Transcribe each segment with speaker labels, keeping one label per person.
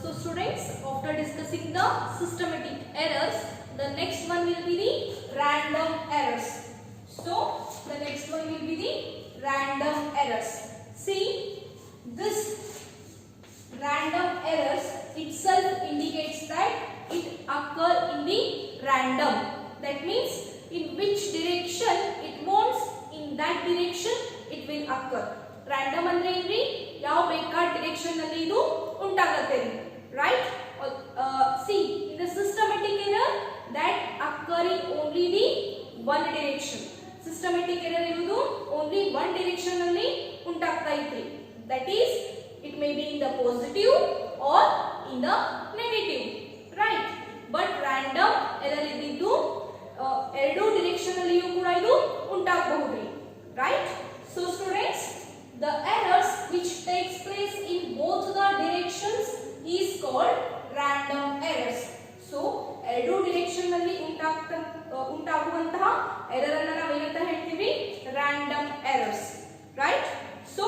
Speaker 1: So students, after discussing the systematic errors, the next one will be the random errors. So the next one will be the random errors. See, this random errors itself indicates that it occur in the random. That means in which direction it wants, in that direction it will occur. Random ಅಂದ್ರೆ ಏನ್ರಿ, ಯಾವ ಬೇಕಾದ direction ನಲ್ಲಿ ಇದು ಉಂಟಾಗುತ್ತೆ, right? See, in the systematic error that occurring only the one direction. Systematic error ಇರುವುದು only one direction ನಲ್ಲಿ ಉಂಟಾಗ್ತಾ ಇತ್ತು. That is, it may be in the positive or in the negative, right? But random error ಇದ್ದು ಎರಡು direction ನಲ್ಲಿಯೂ ಕೂಡ ಇದು ಉಂಟಾಗಬಹುದು, right? So students, the errors which takes place in both the directions is called random errors. So ಎರಡು direction ನಲ್ಲಿ ಉಂಟಾಗುವಂತಹ error ಅನ್ನು ನಾವು ಏನಂತ ಹೇಳ್ತೀವಿ, random errors, right? So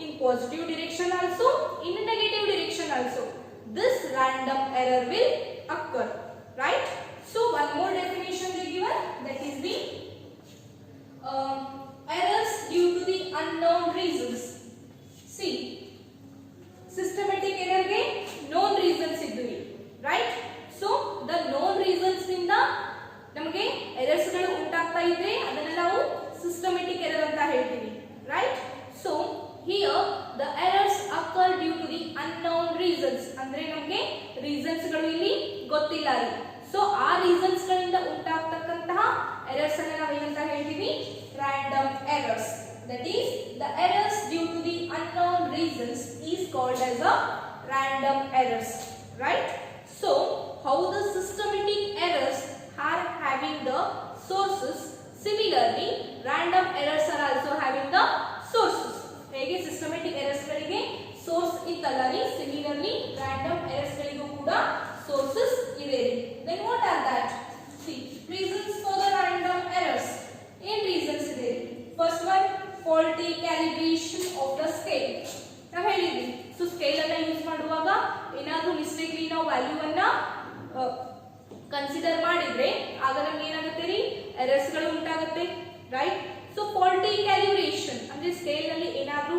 Speaker 1: in positive direction also, in negative direction also, this random error will occur, right? So one more definition they given, that is the errors due to the unknown reasons. See, systematic error ge known reasons ಇದ್ದುವಿ, right? So the known reasons ನಿಂದ ನಮಗೆ errors ಗಳು ಉಂಟಾಗ್ತಾ ಇದ್ರೆ ಅದನ್ನ ನಾವು systematic error ಅಂತ ಹೇಳ್ತೀವಿ, right? So here the errors occur due to the unknown reasons. ಅಂದ್ರೆ ನಮಗೆ reasons ಗಳು ಇಲ್ಲಿ ಗೊತ್ತಿಲ್ಲ ರೀ. So ಆ reasons ಗಳಿಂದ ಉಂಟಾಗ್ತಕ್ಕಂತಹ ಎರರ್ಸ್ ಅನ್ನು ನಾವು ಏನಂತ ಹೇಳ್ತೀವಿ, random errors. That is, the errors due to the unknown reasons is called as a random errors, right? So how the systematic errors are having the sources, similarly random errors are also having the sources. ಹೇಗೆ systematic errors ಗಳಿಗೆ source ಇತ್ತಲ್ಲ ರೀ, similarly random errors ಗಳಿಗೂ ಕೂಡ sources ಇವೆ ರೀ. Then what are that? See, reasons for the random errors. ಏನ್ reasons ಇದೆ? First one, faulty calibration of the scale. ನಾವು ಹೇಳಿದ್ವಿ, ಸೊ ಸ್ಕೇಲ್ ಅನ್ನ ಯೂಸ್ ಮಾಡುವಾಗ ಏನಾದರೂ ಮಿಸ್ಟೇಕ್ಲಿ ನಾವು ವ್ಯಾಲ್ಯೂ ಅನ್ನ ಕನ್ಸಿಡರ್ ಮಾಡಿದ್ರೆ ಆಗ ನಮ್ಗೆ ಏನಾಗುತ್ತೆ ರೀ, ಎರರ್ಸ್ ಗಳು ಉಂಟಾಗುತ್ತೆ, ರೈಟ್? ಸೊ ಫಾಲ್ಟಿ ಕ್ಯಾಲಿಬ್ರೇಷನ್ ಅಂದ್ರೆ ಸ್ಕೇಲ್ ನಲ್ಲಿ ಏನಾದರೂ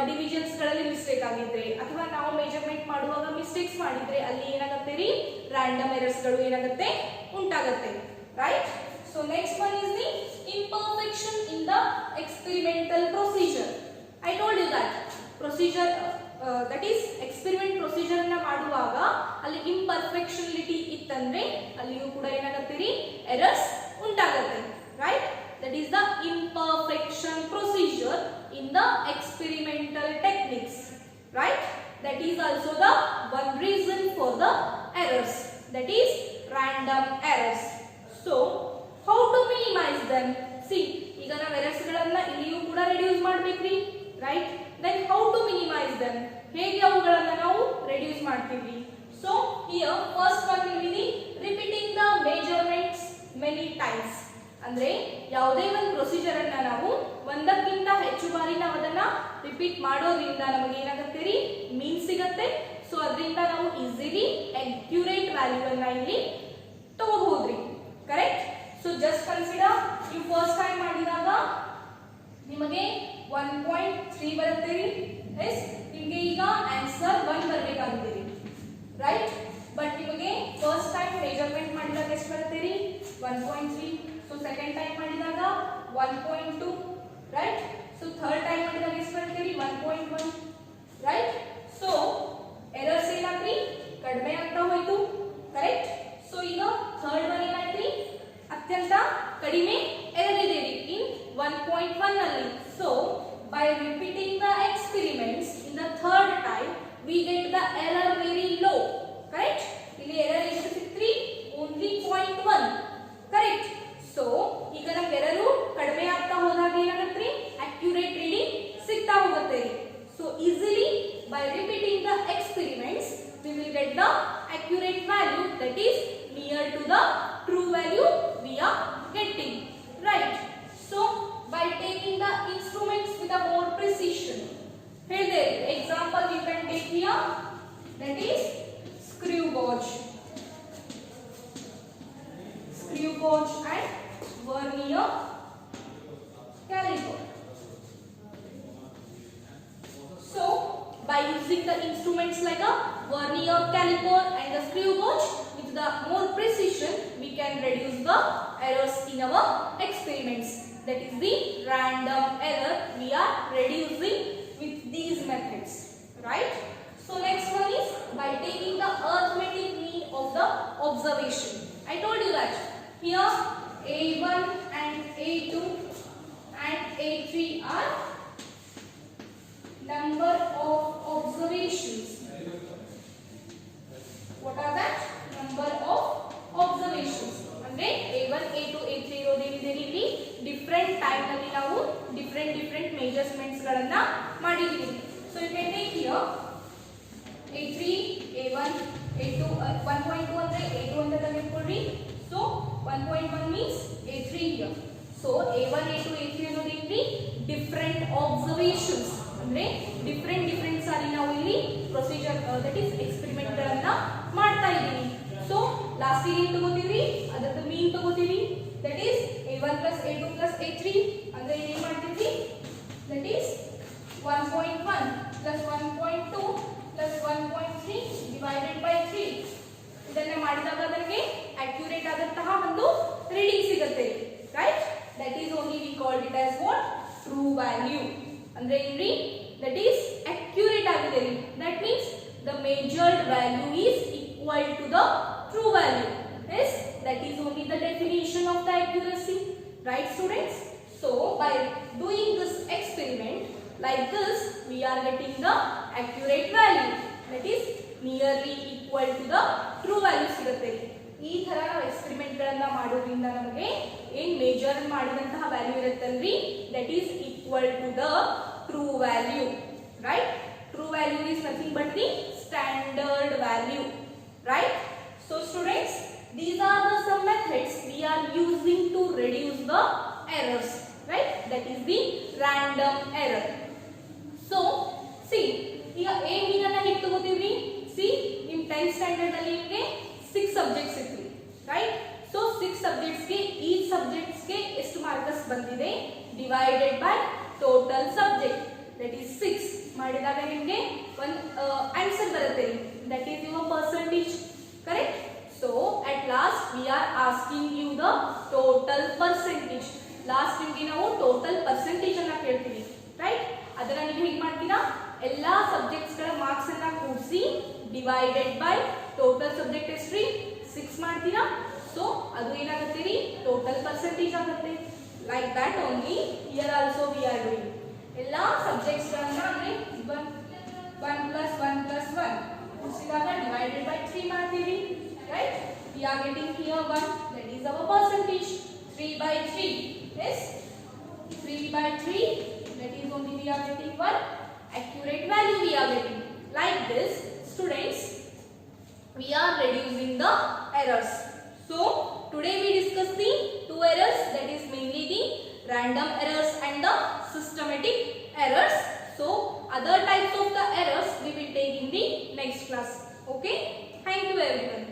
Speaker 1: ಡಿವಿಷನ್ಸ್ ಗಳಲ್ಲಿ ಮಿಸ್ಟೇಕ್ ಆಗಿದ್ರೆ ಅಥವಾ ನಾವು ಮೆಜರ್ಮೆಂಟ್ ಮಾಡುವಾಗ ಮಿಸ್ಟೇಕ್ಸ್ ಮಾಡಿದ್ರೆ ಅಲ್ಲಿ ಏನಾಗುತ್ತೆ ರೀ, ರ್ಯಾಂಡಮ್ ಎರರ್ಸ್ ಗಳು ಏನಾಗುತ್ತೆ, ಉಂಟಾಗುತ್ತೆ, right? So next one is the imperfection in the experimental procedure. I told you that procedure that is experiment procedure ಅನ್ನ ಮಾಡುವಾಗ ಅಲ್ಲಿ imperfectionality ಇತ್ತಂದ್ರೆ ಅಲ್ಲಿಯೂ ಕೂಡ ಏನಾಗುತ್ತೆ ರೀ, ಎರರ್ಸ್ ಉಂಟಾಗುತ್ತೆ, right? That is the imperfection procedure in the experimental techniques, right? That is also the one reason for the errors, that is random errors. So how to minimize them? See, ಈಗ ನಾವು errors ಗಳನ್ನ ಇಲ್ಲಿಯೂ ಕೂಡ reduce ಮಾಡಬೇಕ್ರಿ, right? Then how to minimize them? ಹೇಗೆ ಅವುಗಳನ್ನು ನಾವು reduce ಮಾಡ್ತೀವಿ? So here first one will be repeating the measurements many times. ಅಂದ್ರೆ ಯಾವುದೇ ಒಂದು ಪ್ರೊಸೀಜರ್ ಅನ್ನ ನಾವು ಒಂದಕ್ಕಿಂತ ಹೆಚ್ಚು ಬಾರಿ ನಾವು ಅದನ್ನ ರಿಪೀಟ್ ಮಾಡೋದ್ರಿಂದ ನಮಗೆ ಏನಾಗುತ್ತೆ ರೀ, ಮೀನ್ ಸಿಗುತ್ತೆ. ಸೊ ಅದರಿಂದ ನಾವು ಈಸಿಲಿ ಅಕ್ಯುರೇಟ್ ವ್ಯಾಲ್ಯೂ ಅನ್ನ ಇಲ್ಲಿ ತಗೋಬಹುದ್ರಿ, ಕರೆಕ್ಟ್? ಸೊ ಜಸ್ಟ್ ಕನ್ಸಿಡರ್, ನೀವು ಫಸ್ಟ್ ಟೈಮ್ ಮಾಡಿದಾಗ ನಿಮಗೆ 1.3 ಬರುತ್ತೆ ರೀ, ಎಸ್ ನಿಮಗೆ ಈಗ ಆನ್ಸರ್ 1 ಬರಬೇಕಾಗಿದೆ ರೀ, ರೈಟ್? ಬಟ್ ನಿಮಗೆ ಫಸ್ಟ್ ಟೈಮ್ ಮೆಜರ್ಮೆಂಟ್ ಮಾಡಿದಾಗ ಎಷ್ಟು ಬರುತ್ತೆ ರೀ, 1.3. ಸೊ ಸೆಕೆಂಡ್ ಟೈಮ್ ಮಾಡಿದಾಗ 1.2, ರೈಟ್? ಸೊ ಥರ್ಡ್ ಟೈಮ್ ಮಾಡಿದಾಗ ಎಷ್ಟು ಬರುತ್ತೆ ರೀ, 1.1, ರೈಟ್? ಸೊ ಎರರ್ಸ್ ಏನಾಗ್ರಿ, ಕಡಿಮೆ ಆಗ್ತಾ ಹೋಯ್ತು, ಕರೆಕ್ಟ್? ಸೊ ಈಗ ಥರ್ಡ್ ಒನ್ ಏನಾಯ್ತ್ರಿ, ಅತ್ಯಂತ ಕಡಿಮೆ ಎರರ್ ಇದೆ ರೀ, ಇನ್ 1.1 ನಲ್ಲಿ. So by repeating the experiments in the third time we get the error very low, correct? ಇಲ್ಲಿ ಎರರ್ ಎಷ್ಟು ಸಿಕ್ತ್ರಿ, only 0.1, correct? ಸೊ ಈಗ ನಮಗೆ ಎರರ್ ಕಡಿಮೆ ಆಗ್ತಾ ಹೋದಾಗ ಏನಾಗುತ್ತೆ, ಅಕ್ಯುರೇಟ್ ರೀಡಿಂಗ್ ಸಿಗ್ತಾ ಹೋಗುತ್ತೆ ರೀ. So easily by repeating the experiments we will get the accurate value, that is near to the true value we are getting, right? So by taking the instruments with a more precision, here the example you can take here, that is gauge and vernier caliper. So by using the instruments like a vernier caliper and the screw gauge, with the more precision we can reduce the errors in our experiments. That is the random error we are reducing with these methods, right? So next one is by taking the arithmetic mean of the observation. I told you that here A1 and A2 and A3 are number of observations. What are that? Number of observations. ಅಂದ್ರೆ A1, A2, A3 ಇರೋದೇನಿದೆ ಇಲ್ಲಿ different time ನಲ್ಲಿ ನಾವು different measurements ಗಳನ್ನ ಮಾಡಿದೀವಿ. So you can take here A3, A1, A2, 1.2 ಅಂದ್ರೆ A2 ಅಂತ ತೆಗೆದುಕೊಳ್ಳಿ. So 1.1 means A3 here. So A1, A2, A3 ಅನ್ನೋದೇನ್ರಿ ಡಿಫರೆಂಟ್ ಆಬ್ಸರ್ವೇಷನ್ಸ್. ಅಂದ್ರೆ ಡಿಫರೆಂಟ್ ಸಾರಿ ನಾವು ಇಲ್ಲಿ ಪ್ರೊಸೀಜರ್ ದಟ್ ಇಸ್ ಎಕ್ಸ್ಪೆರಿಮೆಂಟ್ ಗಳನ್ನ ಮಾಡ್ತಾ ಇದ್ದೀವಿ. ಸೊ ಲಾಸ್ಟ್ ಏನ್ ತಗೋತೀವಿ, ಅದರ ಮೀನ್ ತಗೋತೀವಿ. That is A1 plus A2 plus A3 ಅಂದ್ರೆ ಏನ್ ಮಾಡ್ತೀವಿ, that is 1.1 plus 1.2 plus 1.3 divided by 3. ಇದನ್ನ ಮಾಡಿದಾಗ ಅದಕ್ಕೆ ಅಕ್ಯುರೇಟ್ ಆದಂತಹ ಒಂದು ರೀಡಿಂಗ್ ಸಿಗುತ್ತೆ, right? That is only we called it as what, true value. ಅಂದ್ರೆ ಏನ್ರಿ, ದಟ್ ಈಸ್ ಅಕ್ಯುರೇಟ್ ಆಗಿದೆ ರೀ. That means the measured value is equal to the true value. Yes, that is only the definition of the accuracy, right students? So by doing this experiment like this, we are getting the accurate value, that is nearly equal to the true value ಸಿಗುತ್ತೆ. ಈ ತರ ನಾವು experiment ಗಳನ್ನ ಮಾಡೋದ್ರಿಂದ ನಮಗೆ ಏನ್ measure ಮಾಡಿದಂತಹ value ಇರುತ್ತಲ್ರಿ, that is equal to the true value, right? True value is nothing but the standard value, right? So students, these are the some methods we are using to reduce the errors, right? That is the random error. So see, ಈಗ A mean ಅನ್ನ ಹೇಗೆ ತಗೋತೀವಿ? See, ನಿಮ್ಮ 10th standard ಅಲ್ಲಿ ನಿಮಗೆ 6 subjects ಇತ್ತು, right? So 6 subjects ಗೆ ಈ ಸಬ್ಜೆಕ್ಟ್ಸ್ ಗೆ ಎಷ್ಟು ಮಾರ್ಕ್ಸ್ ಬಂದಿದೆ divided by total subject, that is 6 ಮಾಡಿದಾಗ ನಿಮಗೆ ಒಂದು ಆನ್ಸರ್ ಬರುತ್ತೆ, that is your percentage, correct? So at last we are asking you the total percentage. Last ನಿಮಗೆ ನಾವು ಟೋಟಲ್ ಪರ್ಸೆಂಟೇಜ್ ಅನ್ನ ಕೇಳ್ತೀವಿ, ರೈಟ್? ಅದನ್ನ ನೀವು ಹೇಗೆ ಮಾಡ್ತೀರಾ, ಎಲ್ಲಾ ಸಬ್ಜೆಕ್ಟ್ಸ್ ಗಳ ಮಾರ್ಕ್ಸ್ ಅನ್ನ ಕೂಡಿಸಿ ಡಿವೈಡೆಡ್ ಬೈ ಟೋಟಲ್ ಸಬ್ಜೆಕ್ಟ್ ಎಷ್ಟು 6 ಮಾಡ್ತೀರಾ. ಸೊ ಅದು ಏನಾಗುತ್ತೆ ರೀ, ಟೋಟಲ್ ಪರ್ಸೆಂಟೇಜ್ ಆಗುತ್ತೆ. Like that only here also we are doing. ಎಲ್ಲಾ ಸಬ್ಜೆಕ್ಟ್ಸ್ ಗಳನ್ನ ಅಂದ್ರೆ 1 plus 1 plus 1 ಕೂಡಿಸಿದಾಗ ಡಿವೈಡೆಡ್ ಬೈ 3 ಮಾಡ್ತೀವಿ, right? We are getting here 1, that is our percentage. 3 by 3, yes, 3 by 3, that is only we are getting one accurate value we are getting. Like this students, we are reducing the errors. So today we discuss the two errors, that is mainly the random errors and the systematic errors. So other types of the errors we will take in the next class. Okay, thank you everyone.